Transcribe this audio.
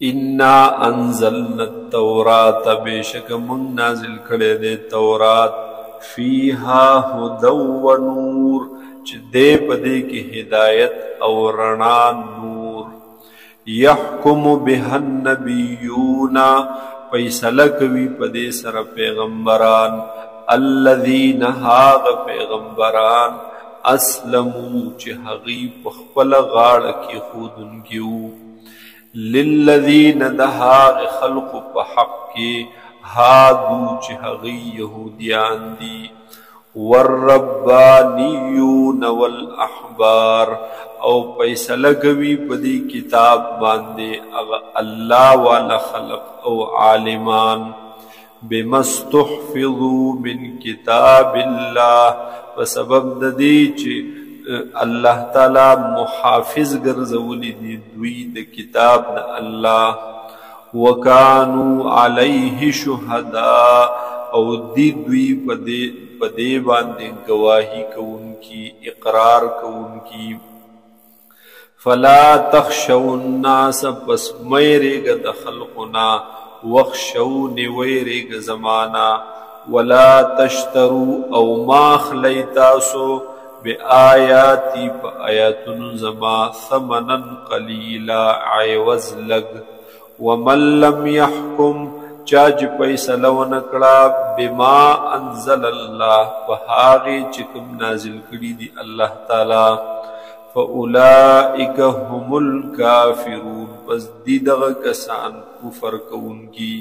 انا انزلنا التورات بیشک من نازل کړی دی تورات فیها هدى ونور چې دی په دې کې هدایت او رڼا نور یحکم بها النبیون فیصله کوي په دې سره پیغمبران الذین هاغ پیغمبران اسلموا چې هغوی په خپله غاړه کېښودونکي وو للذین د هاغې خلقو په حق کې هادو چې هغوی یهودیان دي والربانیون والاحبار او فیصله کوي په دې کتاب باندې هغه الله والا خلق او عالمان بما استحفظوا من کتاب الله په سبب د دې چې الله تعالی محافظ ګرځولی دي دوی د کتاب د الله وکانو علیه شهدا او دی دوی په دې باندې گواهی کوونکی اقرار کوونکی فلا تخشوا الناس پس مېریږه د خلقنا واخشوني ویریږه زمانا ولا تشتروا او ما اخلی تاسو بآیاتی پا آیاتن زما ثمنا قلیلا عیوز لگ ومن لم يحکم چاج پیسلو نکڑا بما انزل اللہ فہاغی چکم نازل کری دی اللہ تعالی فاولئک هم الکافرون پس دی دغا کسان کفر کون کی